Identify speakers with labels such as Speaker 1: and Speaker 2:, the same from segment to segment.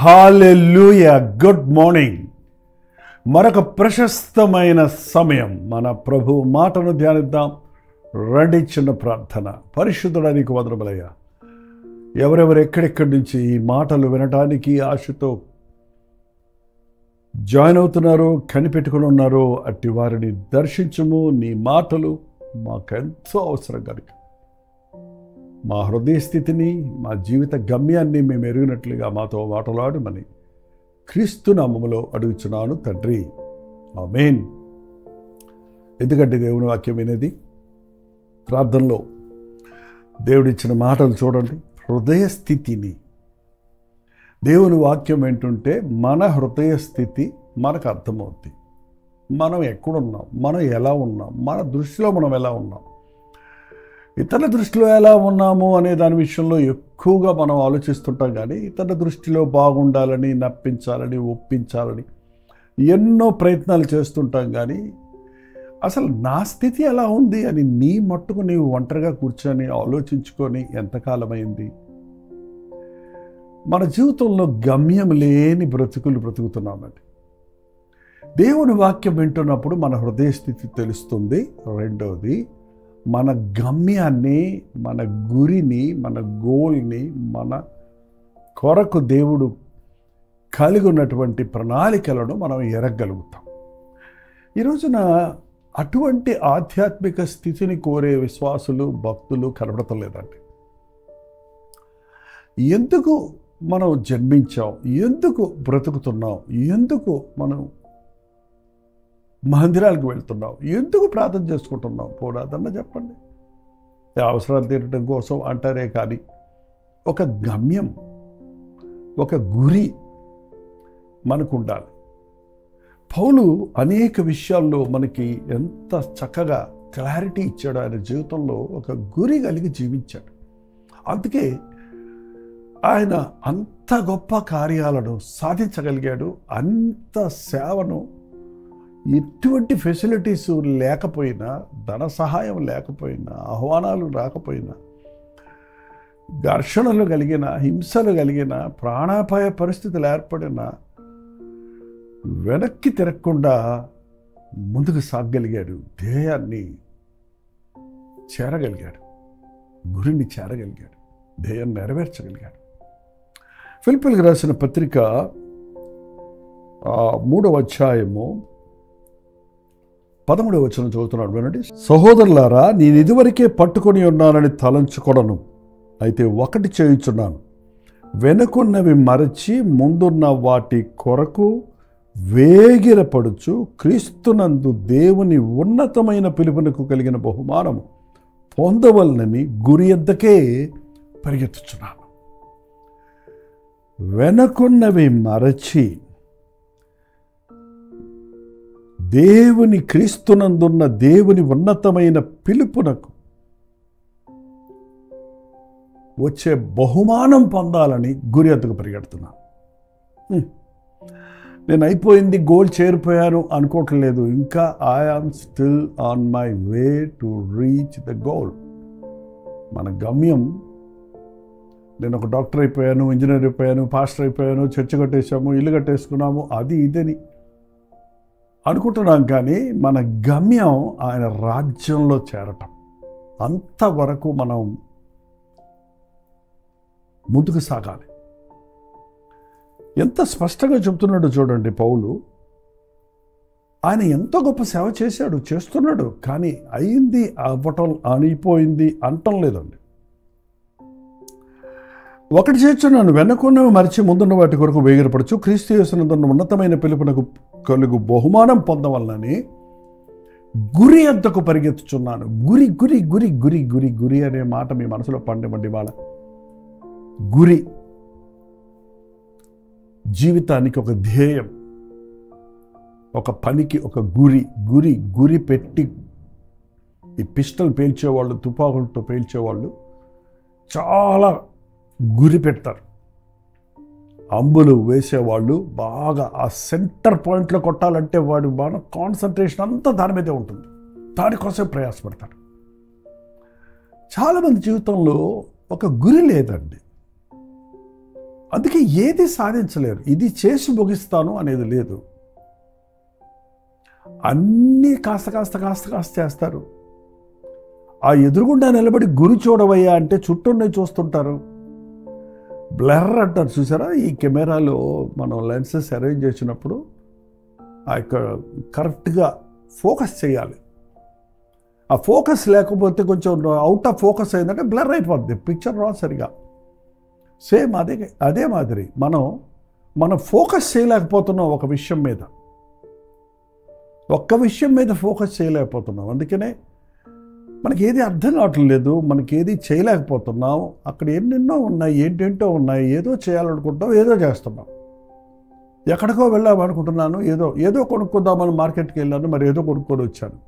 Speaker 1: హల్లెలూయా. Good morning. మరొక ప్రశస్తమైన సమయం మన ప్రభు మాటను ధ్యానిద్దాం. రండి, చిన్న ప్రార్థన. పరిశుద్ధుడానికి వందనములయ్యా. ఎవరెవరు ఎక్కడెక్కడి నుంచి ఈ మాటలు వినటానికి ఆశతో జాయిన్ అవుతున్నారో, కనిపెట్టుకుని ఉన్నారో అట్టి వారిని దర్శించుము. నీ మాటలు మాకెంతో అవసరం కనుక మా హృదయ స్థితిని, మా జీవిత గమ్యాన్ని మేము ఎరిగినట్లుగా మాతో మాటలాడమని క్రీస్తు నామములో అడుగుచున్నాను తండ్రి, ఆమేన్. ఎందుకంటే దేవుని వాక్యం వినేది ప్రార్థనలో దేవుడిచ్చిన మాటలు చూడండి. హృదయ స్థితిని, దేవుని వాక్యం వింటుంటే మన హృదయ స్థితి మనకు అర్థమవుతుంది. మనం ఎక్కడున్నాం, మనం ఎలా ఉన్నాం, మన దృష్టిలో మనం ఎలా ఉన్నాం, ఇతరుల దృష్టిలో ఎలా ఉన్నాము అనే దాని విషయంలో ఎక్కువగా మనం ఆలోచిస్తుంటాం. కానీ ఇతరుల దృష్టిలో బాగుండాలని, నప్పించాలని, ఒప్పించాలని ఎన్నో ప్రయత్నాలు చేస్తుంటాం. కానీ అసలు నా స్థితి ఎలా ఉంది అని నీ మట్టుకు నీవు ఒంటరిగా కూర్చొని ఆలోచించుకొని ఎంతకాలమైంది? మన జీవితంలో గమ్యం లేని బ్రతుకుతున్నామండి. దేవుని వాక్యం వింటున్నప్పుడు మన హృదయ స్థితి తెలుస్తుంది. రెండవది, మన గమ్యాన్ని, మన గురిని, మన గోల్ని, మన కొరకు దేవుడు కలిగి ఉన్నటువంటి ప్రణాళికలను మనం ఎరగలుగుతాం. ఈ రోజున అటువంటి ఆధ్యాత్మిక స్థితిని కోరే విశ్వాసులు, భక్తులు కనబడతలేదండి. ఎందుకు మనం జన్మించాం, ఎందుకు బ్రతుకుతున్నాం, ఎందుకు మనం మందిరాలకు వెళ్తున్నాం, ఎందుకు ప్రార్థన చేసుకుంటున్నాం? పోరాదన్న చెప్పండి. అవసరాలు తీరడం కోసం అంటారే కానీ ఒక గమ్యం, ఒక గురి మనకు ఉండాలి. పౌలు అనేక విషయాల్లో మనకి ఎంత చక్కగా క్లారిటీ ఇచ్చాడు. ఆయన జీవితంలో ఒక గురి కలిగి జీవించాడు. అందుకే ఆయన అంత గొప్ప కార్యాలను సాధించగలిగాడు. అంత సేవను, ఎటువంటి ఫెసిలిటీస్ లేకపోయినా, ధన సహాయం లేకపోయినా, ఆహ్వానాలు రాకపోయినా, ఘర్షణలు కలిగిన, హింసలు కలిగిన, ప్రాణాపాయ పరిస్థితులు ఏర్పడిన, వెనక్కి తిరగకుండా ముందుకు సాగగలిగాడు. ధ్యేయాన్ని చేరగలిగాడు, గురిని చేరగలిగాడు, ధ్యేయాన్ని నెరవేర్చగలిగాడు. ఫిలిప్పీయులకు రాసిన పత్రిక 3వ అధ్యాయము 13వ వచనం చదువుతున్నాడు, వినండి. సహోదరులారా, నేను ఇదివరకే పట్టుకొని ఉన్నానని తలంచుకొనను. అయితే ఒకటి చేయుచున్నాను, వెనుకున్నవి మరచి ముందున్న వాటి కొరకు వేగిరపడుచు క్రీస్తునందు దేవుని ఉన్నతమైన పిలుపునకు కలిగిన బహుమానము పొందవలనని గురి యొద్దకే పరిగెత్తుచున్నాను. వెనకున్నవి మరచి దేవుని, క్రీస్తునందున్న దేవుని ఉన్నతమైన పిలుపునకు వచ్చే బహుమానం పొందాలని గురి ఎద్దుకు పరిగెడుతున్నాను. నేను అయిపోయింది, గోల్ చేరిపోయాను అనుకోవట్లేదు. ఇంకా I am still on my way to reach the goal. మన గమ్యం, నేను ఒక డాక్టర్ అయిపోయాను, ఇంజనీర్ అయిపోయాను, పాస్టర్ అయిపోయాను, చర్చ్ కట్టేసాము, ఇల్లు కట్టేసుకున్నాము, అది ఇదని అనుకుంటున్నాం. కానీ మన గమ్యం ఆయన రాజ్యంలో చేరటం. అంతవరకు మనం ముందుకు సాగాలి. ఎంత స్పష్టంగా చెప్తున్నాడు చూడండి పౌలు. ఆయన ఎంతో గొప్ప సేవ చేశాడు, చేస్తున్నాడు. కానీ అయింది, అవ్వటం, అయిపోయింది అంటం లేదండి. ఒకటి చేర్చున్నాను, వెనకున్నవి మరిచి ముందున్న వాటి కొరకు వేగిరపడుచు క్రీస్తు యేసునందున్న ఉన్నతమైన పిలుపునకు కలుగు బహుమానం పొందవలనని గురి వద్దకు పరిగెత్తుచున్నాను. గురి గురి గురి గురి గురి గురి అనే మాట మీ మనసులో పండివ్వండి. వాళ్ళ గురి, జీవితానికి ఒక ధ్యేయం, ఒక పనికి ఒక గురి. గురి గురి పెట్టి, ఈ పిస్టల్ పేల్చేవాళ్ళు, తుపాకులతో పేల్చేవాళ్ళు చాలా గురి పెడతారు. అంబులు వేసేవాళ్ళు బాగా ఆ సెంటర్ పాయింట్లో కొట్టాలంటే వాడు బాగా కాన్సన్ట్రేషన్ అంతా దాని మీదే ఉంటుంది. దానికోసం ప్రయాసపడతారు. చాలామంది జీవితంలో ఒక గురి లేదండి. అందుకే ఏది సాధించలేరు. ఇది చేసి ముగిస్తాను అనేది లేదు. అన్నీ కాస్త కాస్త కాస్త కాస్త చేస్తారు. ఆ ఎదురుగుండా నిలబడి గురి చూడవయ్యా అంటే చుట్టూనే చూస్తుంటారు. బ్లర్ అంటారు చూసారా, ఈ కెమెరాలో మనం లెన్సెస్ అరేంజ్ చేసినప్పుడు ఆ యొక్క కరెక్ట్గా ఫోకస్ చేయాలి. ఆ ఫోకస్ లేకపోతే కొంచెం అవుట్ ఆఫ్ ఫోకస్ అయిందంటే బ్లర్ అయిపోద్ది, పిక్చర్ రాదు సరిగా. సేమ్ అదే మాదిరి మనం ఫోకస్ చేయలేకపోతున్నాం ఒక విషయం మీద, ఒక్క విషయం మీద ఫోకస్ చేయలేకపోతున్నాం. అందుకనే మనకి ఏది అర్థం కావట్లేదు, మనకి ఏది చేయలేకపోతున్నాం. అక్కడ ఎన్నెన్నో ఉన్నాయి, ఏంటేంటో ఉన్నాయి, ఏదో చేయాలనుకుంటాం, ఏదో చేస్తున్నాం. ఎక్కడికో వెళ్ళామనుకుంటున్నాను, ఏదో కొనుక్కుందామని మార్కెట్కి వెళ్ళాను, మరి ఏదో కొనుక్కొని వచ్చాను.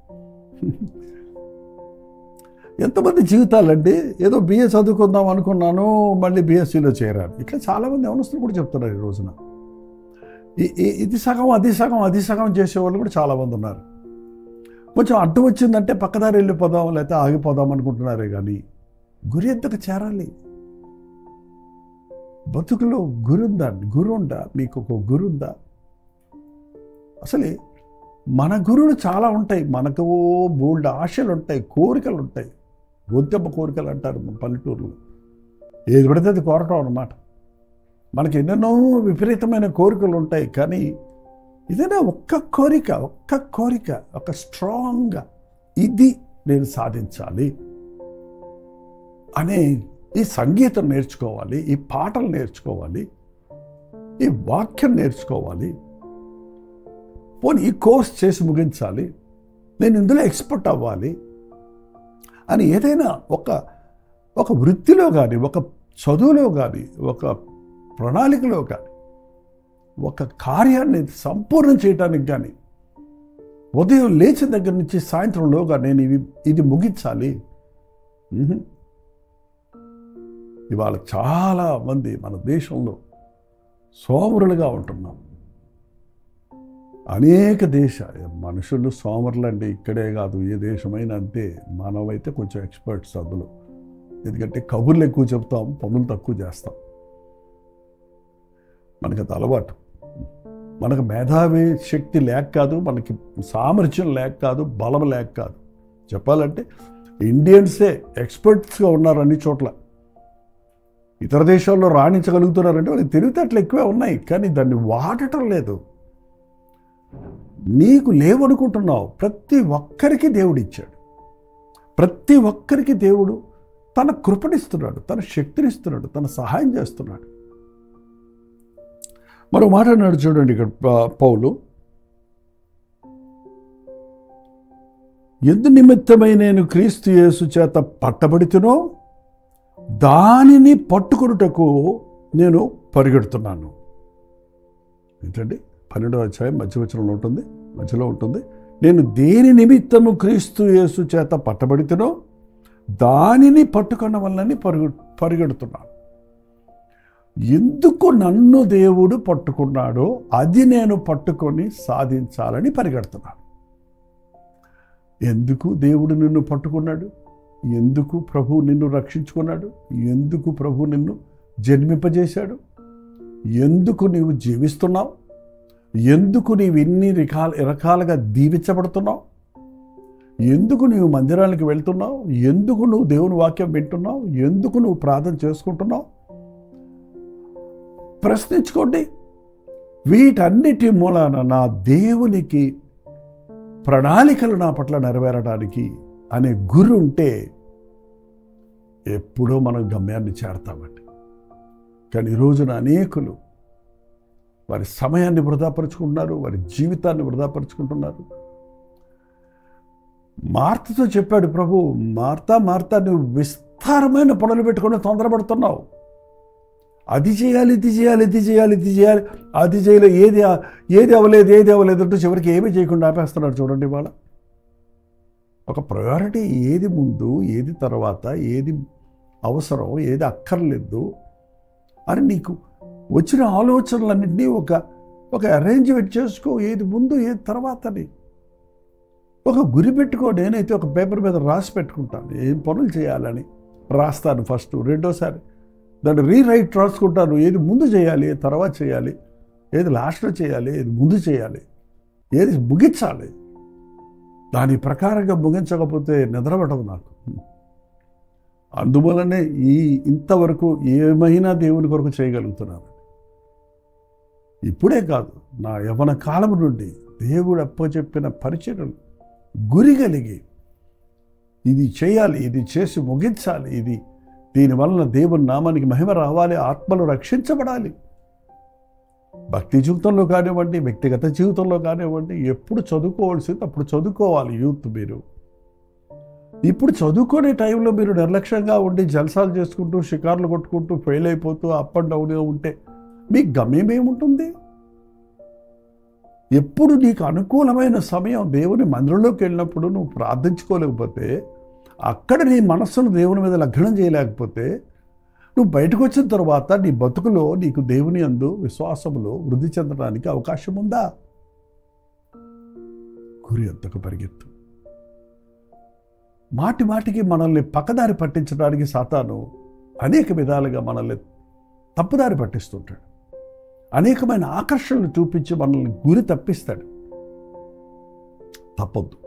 Speaker 1: ఎంతమంది జీవితాలండి, ఏదో బిఏ చదువుకుందాం అనుకున్నాను, మళ్ళీ బీఎస్సీలో చేరాను. ఇట్లా చాలామంది యవనస్తులు కూడా చెప్తున్నారు ఈ రోజున. ఇది సగం అది సగం చేసేవాళ్ళు కూడా చాలామంది ఉన్నారు. కొంచెం అడ్డు వచ్చిందంటే పక్కదారి వెళ్ళిపోదాం, లేకపోతే ఆగిపోదాం అనుకుంటున్నారే కానీ గురి ఎంతకు చేరాలి? బతుకులో గురుందా? మీకు ఒక గురుందా? అసలే మన గురువులు చాలా ఉంటాయి. మనకు బోల్డ్ ఆశలు ఉంటాయి, కోరికలు ఉంటాయి. గొంతెమ్మ కోరికలు అంటారు మన పల్లెటూరులో. ఏది పడితే అది కోరటం అన్నమాట. మనకి ఎన్నెన్నో విపరీతమైన కోరికలు ఉంటాయి. కానీ ఇదైనా ఒక్క కోరిక ఒక స్ట్రాంగ్గా ఇది నేను సాధించాలి అనే ఈ సంగీతం నేర్చుకోవాలి, ఈ పాటలు నేర్చుకోవాలి, ఈ వాక్యం నేర్చుకోవాలి, పోనీ ఈ కోర్స్ చేసి ముగించాలి, నేను ఇందులో ఎక్స్పర్ట్ అవ్వాలి అని ఏదైనా ఒక వృత్తిలో కానీ, ఒక చదువులో కానీ, ఒక ప్రణాళికలో కానీ, ఒక కార్యాన్ని సంపూర్ణం చేయడానికి కానీ ఉదయం లేచిన దగ్గర నుంచి సాయంత్రంలోగా నేను ఇది ముగించాలి. ఇవాళ చాలామంది మన దేశంలో సోమరులుగా ఉంటున్నాం. అనేక మనుషులు సోమరులండి. ఇక్కడే కాదు, ఏ దేశమైనా అంతే. మనమైతే కొంచెం ఎక్స్పర్ట్స్ అందులో. ఎందుకంటే కబుర్లు ఎక్కువ చెప్తాం, పనులు తక్కువ చేస్తాం. మనకి అది అలవాటు. మనకు మేధావి శక్తి లేక కాదు, మనకి సామర్థ్యం లేక కాదు, బలం లేక కాదు. చెప్పాలంటే ఇండియన్సే ఎక్స్పర్ట్స్గా ఉన్నారు అన్ని చోట్ల. ఇతర దేశాల్లో రాణించగలుగుతున్నారంటే వాళ్ళకి తెలివితేటలు ఎక్కువే ఉన్నాయి, కానీ దాన్ని వాడటం లేదు. నీకు లేవనుకుంటున్నావు. ప్రతి ఒక్కరికి దేవుడు ఇచ్చాడు. ప్రతి ఒక్కరికి దేవుడు తన కృపనిస్తున్నాడు, తన శక్తినిస్తున్నాడు, తన సహాయం చేస్తున్నాడు. మరో మాట అన్నాడు చూడండి ఇక్కడ పౌలు, ఎందు నిమిత్తమై నేను క్రీస్తు యేసు చేత పట్టబడితునో దానిని పట్టుకొనుటకు నేను పరిగెడుతున్నాను. ఏంటండి 12వ అధ్యాయం మధ్యలో ఉంటుంది. నేను దేని నిమిత్తము క్రీస్తు యేసు చేత పట్టబడితునో దానిని పట్టుకున్న వల్లని పరిగెడుతున్నాను. ఎందుకు నన్ను దేవుడు పట్టుకున్నాడో అది నేను పట్టుకొని సాధించాలని పరిగెడుతున్నాను. ఎందుకు దేవుడు నిన్ను పట్టుకున్నాడు? ఎందుకు ప్రభు నిన్ను రక్షించుకున్నాడు? ఎందుకు ప్రభు నిన్ను జన్మింపజేశాడు? ఎందుకు నీవు జీవిస్తున్నావు? ఎందుకు నీవు ఇన్ని రకాలుగా దీవించబడుతున్నావు? ఎందుకు నీవు మందిరానికి వెళ్తున్నావు? ఎందుకు నువ్వు దేవుని వాక్యం వింటున్నావు? ఎందుకు నువ్వు ప్రార్థన చేసుకుంటున్నావు? ప్రశ్నించుకోండి. వీటన్నిటి మూలాన నా దేవునికి ప్రణాళికలు నా పట్ల నెరవేరడానికి అనే గురి ఉంటే ఎప్పుడో మనం గమ్యాన్ని చేరతామండి. కానీ ఈ రోజున అనేకులు వారి సమయాన్ని వృధాపరుచుకుంటున్నారు, వారి జీవితాన్ని వృధాపరుచుకుంటున్నారు. మార్తతో చెప్పాడు ప్రభు, మార్తా నువ్వు విస్తారమైన పనులు పెట్టుకొని తొందరపడుతున్నావు. అది చేయాలి, అది చేయలేదు, ఏది అవ్వలేదు అంటూ చివరికి ఏమీ చేయకుండా ఆపేస్తున్నాడు. చూడండి, ఇవాళ ఒక ప్రయారిటీ, ఏది ముందు, ఏది తర్వాత, ఏది అవసరం, ఏది అక్కర్లేదు అని నీకు వచ్చిన ఆలోచనలన్నింటినీ ఒక అరేంజ్మెంట్ చేసుకో. ఏది ముందు, ఏది తర్వాత అని ఒక గురి పెట్టుకో. నేనైతే ఒక పేపర్ మీద రాసి పెట్టుకుంటాను, ఏం పనులు చేయాలని రాస్తాను. ఫస్ట్, రెండోసారి దాన్ని రీరైట్ రాసుకుంటారు. ఏది ముందు చేయాలి, ఏది తర్వాత చేయాలి, ఏది లాస్ట్లో చేయాలి, ఏది ముందు చేయాలి, ఏది ముగించాలి. దాని ప్రకారంగా ముగించకపోతే నిద్రపడదు నాకు. అందువలనే ఇంతవరకు ఏమైనా దేవుని కొరకు చేయగలుగుతున్నాను. ఇప్పుడే కాదు, నా యవ్వన కాలం నుండి దేవుడు అప్పచెప్పిన పరిచర్యలు గురి కలిగి ఇది చేయాలి, ఇది చేసి ముగించాలి, దీనివలన దేవుని నామానికి మహిమ రావాలి, ఆత్మలు రక్షించబడాలి. భక్తి జీవితంలో కానివ్వండి, వ్యక్తిగత జీవితంలో కానివ్వండి, ఎప్పుడు చదువుకోవాల్సింది అప్పుడు చదువుకోవాలి. యూత్ మీరు ఇప్పుడు చదువుకునే టైంలో మీరు నిర్లక్ష్యంగా ఉండి జల్సాలు చేసుకుంటూ షికార్లు కొట్టుకుంటూ ఫెయిల్ అయిపోతూ అప్ అండ్ డౌన్గా ఉంటే మీ గమ్యం ఏముంటుంది? ఎప్పుడు నీకు అనుకూలమైన సమయం దేవుని మందిరంలోకి వెళ్ళినప్పుడు నువ్వు ప్రార్థించుకోలేకపోతే, అక్కడ నీ మనస్సును దేవుని మీద లగ్నం చేయలేకపోతే, నువ్వు బయటకు వచ్చిన తర్వాత నీ బతుకులో నీకు దేవుని యందు విశ్వాసములో వృద్ధి చెందడానికి అవకాశం ఉందా? గురి అంతకు పరిగెత్తు. మాటి మాటికి మనల్ని పక్కదారి పట్టించడానికి సాతాను అనేక విధాలుగా మనల్ని తప్పుదారి పట్టిస్తుంటాడు. అనేకమైన ఆకర్షణలు చూపించి మనల్ని గురి తప్పిస్తాడు. తప్పొద్దు.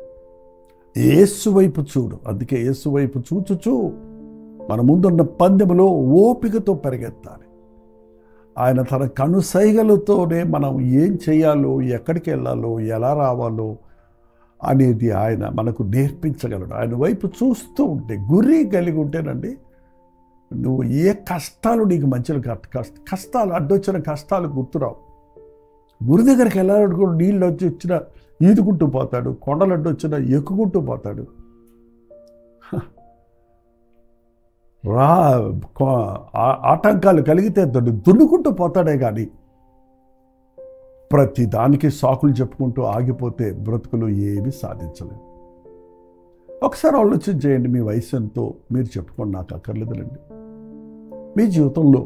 Speaker 1: యేసు వైపు చూడు. అందుకే యేసు వైపు చూచుచూ మన ముందున్న పందెములో ఓపికతో పరిగెత్తాలి. ఆయన తన కనుసైగలతోనే మనం ఏం చేయాలో, ఎక్కడికి వెళ్ళాలో, ఎలా రావాలో అనేది ఆయన మనకు నేర్పించగలడు. ఆయన వైపు చూస్తూ ఉంటే, గురి కలిగి ఉంటేనండి, నువ్వు ఏ కష్టాలు నీకు మంచిలు కష్టాలు అడ్డొచ్చిన కష్టాలు గుర్తురావు. గురి దగ్గరికి వెళ్ళాలనుకో, నీళ్ళు వచ్చి వచ్చినా ఈదుకుంటూ పోతాడు, కొండలు అడ్డొచ్చినా ఎక్కుకుంటూ పోతాడు. ఆటంకాలు కలిగితే దున్నుకుంటూ పోతాడే కానీ ప్రతి దానికి సాకులు చెప్పుకుంటూ ఆగిపోతే బ్రతుకులు ఏమీ సాధించలేవు. ఒకసారి ఆలోచన చేయండి. మీ వయసు ఎంతో మీరు చెప్పుకోండి, నాకు అక్కర్లేదులండి. మీ జీవితంలో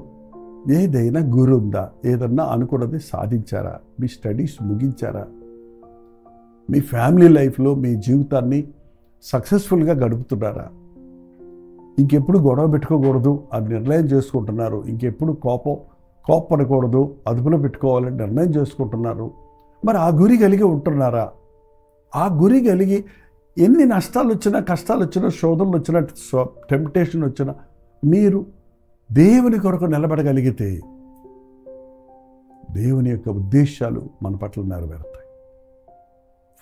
Speaker 1: ఏదైనా గురి ఉందా? ఏదన్నా అనుకున్నది సాధించారా? మీ స్టడీస్ ముగించారా? మీ ఫ్యామిలీ లైఫ్లో మీ జీవితాన్ని సక్సెస్ఫుల్గా గడుపుతున్నారా? ఇంకెప్పుడు గొడవ పెట్టుకోకూడదు అని నిర్ణయం చేసుకుంటున్నారు. ఇంకెప్పుడు కోపడకూడదు, అదుపులో పెట్టుకోవాలని నిర్ణయం చేసుకుంటున్నారు. మరి ఆ గురి కలిగి ఉంటున్నారా? ఆ గురి కలిగి ఎన్ని నష్టాలు వచ్చినా, కష్టాలు వచ్చినా, శోధనలు వచ్చినా, టెంప్టేషన్ వచ్చినా మీరు దేవుని కొరకు నిలబడగలిగితే దేవుని యొక్క ఉద్దేశాలు మన పట్ల నెరవేరుతాయి.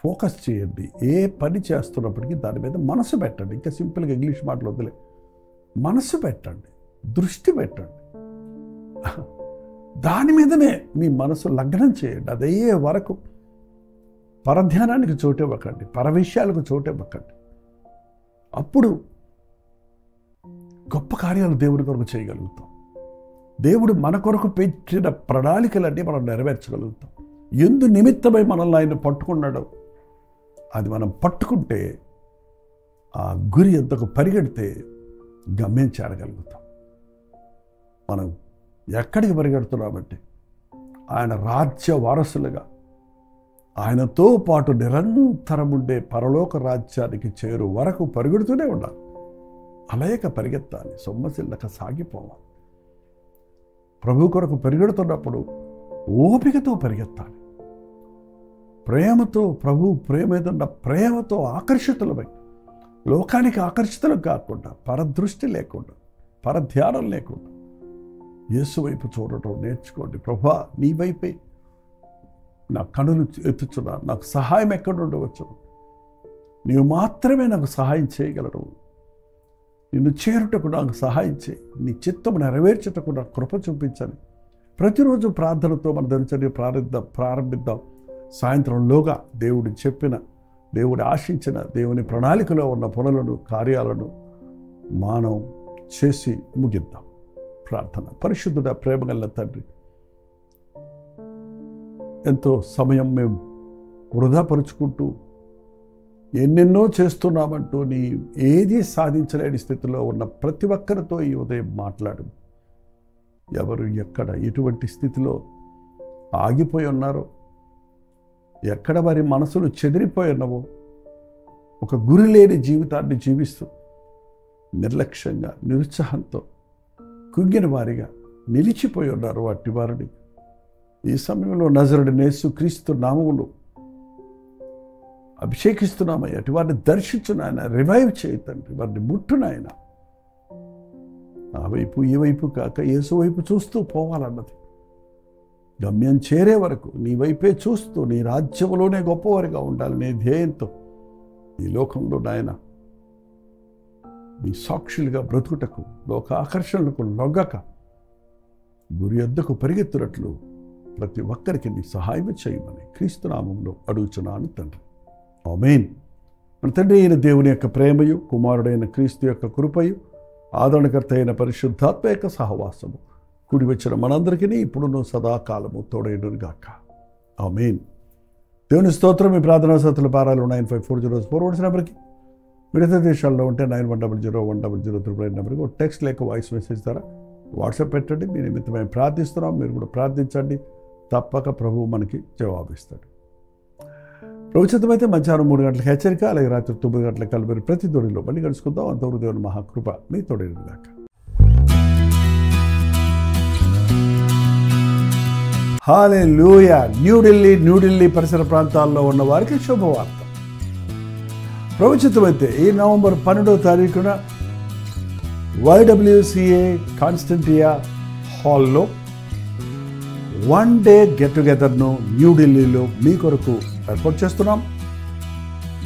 Speaker 1: ఫోకస్ చేయండి. ఏ పని చేస్తున్నప్పటికీ దాని మీద మనసు పెట్టండి. ఇంకా సింపుల్గా ఇంగ్లీష్ మాటలు వదిలే, మనసు పెట్టండి, దృష్టి పెట్టండి. దాని మీదనే మీ మనసు లగ్నం చేయండి. అదయ్యే వరకు పరధ్యానానికి చోటివ్వకండి, పరవిషయాలకు చోటివ్వకండి. అప్పుడు గొప్ప కార్యాలు దేవుడి కొరకు చేయగలుగుతాం. దేవుడు మన కొరకు పెట్టిన ప్రణాళికలన్నీ మనం నెరవేర్చగలుగుతాం. ఎందు నిమిత్తమై మనల్ని ఆయన పట్టుకున్నాడో అది మనం పట్టుకుంటే, ఆ గురి ఎంతకు పరిగెడితే గమ్యం చేరగలుగుతాం. మనం ఎక్కడికి పరిగెడుతున్నామంటే ఆయన రాజ్య వారసులుగా, ఆయనతో పాటు నిరంతరం ఉండే పరలోక రాజ్యానికి చేరు వరకు పరిగెడుతూనే ఉండాలి. అలయక పరిగెత్తాలి, సొమ్మసిల్లక సాగిపోవాలి. ప్రభు కొరకు పరిగెడుతున్నప్పుడు ఓపికతో పరిగెత్తాలి. ప్రేమతో, ప్రభు ప్రేమేదన్న ప్రేమతో ఆకర్షితులమై, లోకానికి ఆకర్షితులు కాకుండా, పరదృష్టి లేకుండా, పరధ్యానం లేకుండా యేసు వైపు చూడటం నేర్చుకోండి. ప్రభా, నీ వైపే నా కనులు ఎత్తుచున్నా, నాకు సహాయం ఎక్కడ ఉండవచ్చు? నీవు మాత్రమే నాకు సహాయం చేయగలరు. నిన్ను చేరుటకు నాకు సహాయం చేయి. నీ చిత్తము నెరవేర్చుటకు నాకు కృప చూపించని ప్రతిరోజు ప్రార్థనతో మన దినచర్య ప్రారంభిద్దాం. సాయంత్రంలోగా దేవుడు చెప్పిన, దేవుడు ఆశించిన, దేవుని ప్రణాళికలో ఉన్న పనులను, కార్యాలను మనం చేసి ముగిద్దాం. ప్రార్థన. పరిశుద్ధుడ, ప్రేమగల తండ్రి, ఎంతో సమయం మేము వృధాపరుచుకుంటూ ఎన్నెన్నో చేస్తున్నామంటూ నీ ఏది సాధించలేని స్థితిలో ఉన్న ప్రతి ఒక్కరితో ఈ ఉదయం మాట్లాడు. ఎవరు ఎక్కడ ఎటువంటి స్థితిలో ఆగిపోయి ఉన్నారో, ఎక్కడ వారి మనసులు చెదిరిపోయి ఉన్నావో, ఒక గురి లేని జీవితాన్ని జీవిస్తూ నిర్లక్ష్యంగా, నిరుత్సాహంతో కుంగిన వారిగా నిలిచిపోయి ఉన్నారు అట్టి వారిని ఈ సమయంలో నజరుడైన యేసుక్రీస్తు నామములో అభిషేకిస్తున్నామయ్య. అటు వారిని దర్శించు నాయన, రివైవ్ చేయి తండ్రి, వారిని ముట్టు నాయన. ఆ వైపు ఈ వైపు కాక యేసు వైపు చూస్తూ పోవాలన్నది. గమ్యం చేరే వరకు నీ వైపే చూస్తూ నీ రాజ్యంలోనే గొప్పవారిగా ఉండాలి నీ ధ్యేయంతో ఈ లోకంలో నాయన నీ సాక్షులుగా బ్రతుకుటకు, లోక ఆకర్షణలకు లొగ్గక గురి యొద్దకు పరిగెత్తునట్లు ప్రతి ఒక్కరికి నీ సహాయం చేయమని క్రీస్తు నామంలో అడుగుచున్నాను తండ్రి. ఆమేన్. మన తండ్రి అయిన దేవుని యొక్క ప్రేమయు, కుమారుడైన క్రీస్తు యొక్క కృపయు, ఆదరణకర్త అయిన పరిశుద్ధాత్మ యొక్క సహవాసము కూడి వచ్చిన మనందరికీ ఇప్పుడును సదాకాలము తోడైనగాక. ఆమేన్. దేవుని స్తోత్రం. మీ ప్రార్థనా సతుల పారాలు 9540 నెంబర్కి, వివిధ దేశాల్లో ఉంటే 91001003 నెంబర్కి ఒక టెక్స్ట్ లేక వాయిస్ మెసేజ్ ద్వారా వాట్సాప్ పెట్టండి. మీ నిమిత్తం మేము ప్రార్థిస్తున్నాం, మీరు కూడా ప్రార్థించండి. తప్పక ప్రభువు మనకి జవాబిస్తాడు. ప్రభుత్వమైతే మధ్యాహ్నం 3 గంటలకు హెచ్చరిక, అలాగే రాత్రి 9 గంటలకు కలుపుని ప్రతి దొడిలో మళ్ళీ కలుసుకుందాం. అంతవరకు దేవుని మహాకృప మీ తోడైనగాక. హల్లెలూయా. న్యూఢిల్లీ పరిసర ప్రాంతాల్లో ఉన్న వారికి శుభవార్త. ప్రభుత్వమైతే ఈ నవంబర్ 12వ తారీఖున YWCA కాన్స్టంటియా హాల్లో 1 డే గెట్ టుగెదర్ను న్యూఢిల్లీలో మీ కొరకు ఏర్పాటు చేస్తున్నాం.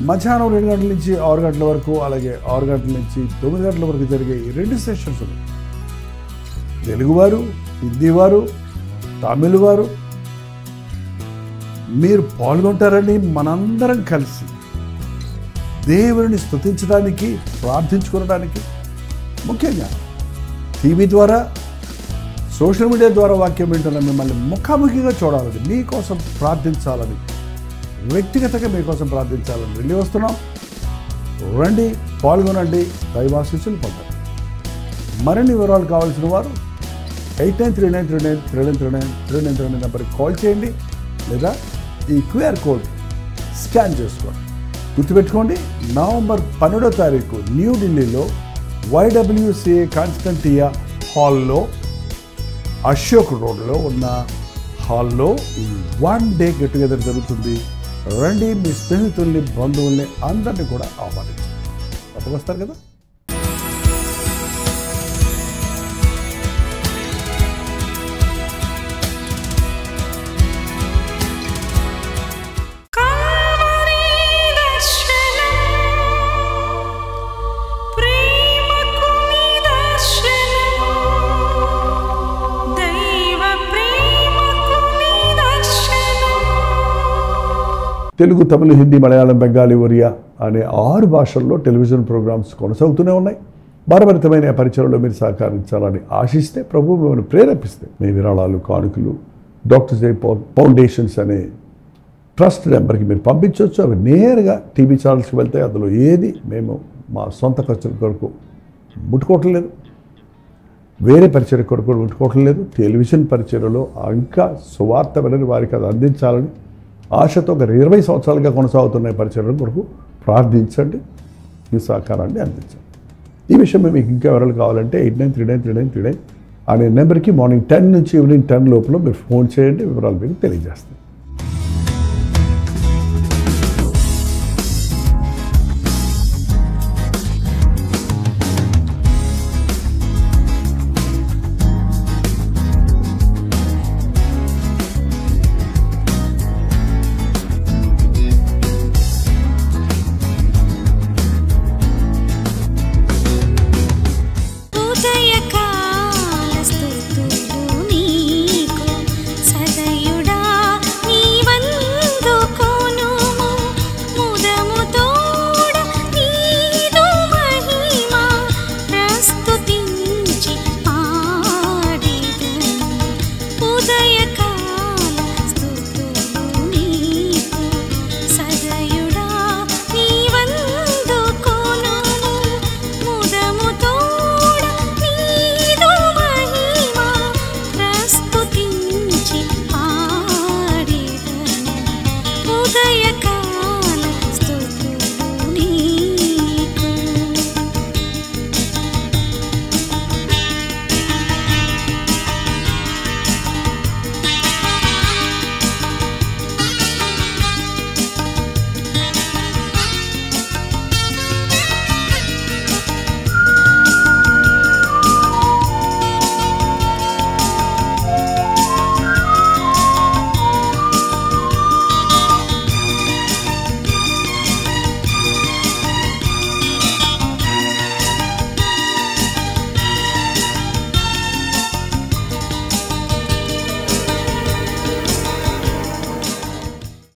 Speaker 1: మధ్యాహ్నం 2 గంటల నుంచి 6 గంటల వరకు, అలాగే 6 గంటల నుంచి 9 గంటల వరకు జరిగే ఈ 2 సెషన్స్ తెలుగువారు, హిందీవారు, తమిళ వారు మీరు పాల్గొంటారని మనందరం కలిసి దేవుని స్తుతించడానికి, ప్రార్థించుకోవడానికి, ముఖ్యంగా టీవీ ద్వారా, సోషల్ మీడియా ద్వారా వాక్యం వింటున్న మిమ్మల్ని ముఖాముఖిగా చూడాలని, మీకోసం ప్రార్థించాలని, వ్యక్తిగతంగా మీకోసం ప్రార్థించాలని వెళ్ళి వస్తున్నాం. రండి, పాల్గొనండి, దైవాశీస్సులు పొందండి. మరిన్ని వివరాలు కావాల్సిన వారు 8939393939 నెంబర్కి కాల్ చేయండి, లేదా ఈ QR కోడ్ స్కాన్ చేసుకోండి. గుర్తుపెట్టుకోండి, నవంబర్ 12వ తారీఖు న్యూఢిల్లీలో YWCA కాన్స్టంటియా హాల్లో, అశోక్ రోడ్లో ఉన్న హాల్లో ఈ 1 డే గెట్ టుగెదర్ జరుగుతుంది. రండి, మీ స్నేహితుల్ని, బంధువుల్ని అందరినీ కూడా ఆహ్వానించండి. తప్పక వస్తారు కదా. తెలుగు, తమిళ, హిందీ, మలయాళం, బెంగాలీ, ఒరియా అనే 6 భాషల్లో టెలివిజన్ ప్రోగ్రామ్స్ కొనసాగుతూనే ఉన్నాయి. భారభరితమైన పరిచయంలో మీరు సహకరించాలని ఆశిస్తే, ప్రభువు మిమ్మల్ని ప్రేరేపిస్తే మీ విరాళాలు, కానుకలు డాక్టర్ జై ఫౌండేషన్స్ అనే ట్రస్ట్ నెంబర్కి మీరు పంపించవచ్చు. అవి నేరుగా టీవీ ఛానల్స్కి వెళ్తాయి. అందులో ఏది మేము మా సొంత ఖర్చుల కొరకు ముట్టుకోవటం లేదు, వేరే పరిచయ కొరకు ముట్టుకోవటం లేదు. టెలివిజన్ పరిచయలో ఇంకా సువార్త వినని వారికి అది అందించాలని ఆశతో ఒక 20 సంవత్సరాలుగా కొనసాగుతున్న పరిచయం కొరకు ప్రార్థించండి, మీ సహకారాన్ని అందించండి. ఈ విషయం మీకు ఇంకా వివరాలు కావాలంటే 89393939 అనే నెంబర్కి మార్నింగ్ 10 నుంచి ఈవినింగ్ 10 లోపల మీరు ఫోన్ చేయండి, వివరాలు మీకు తెలియజేస్తాం.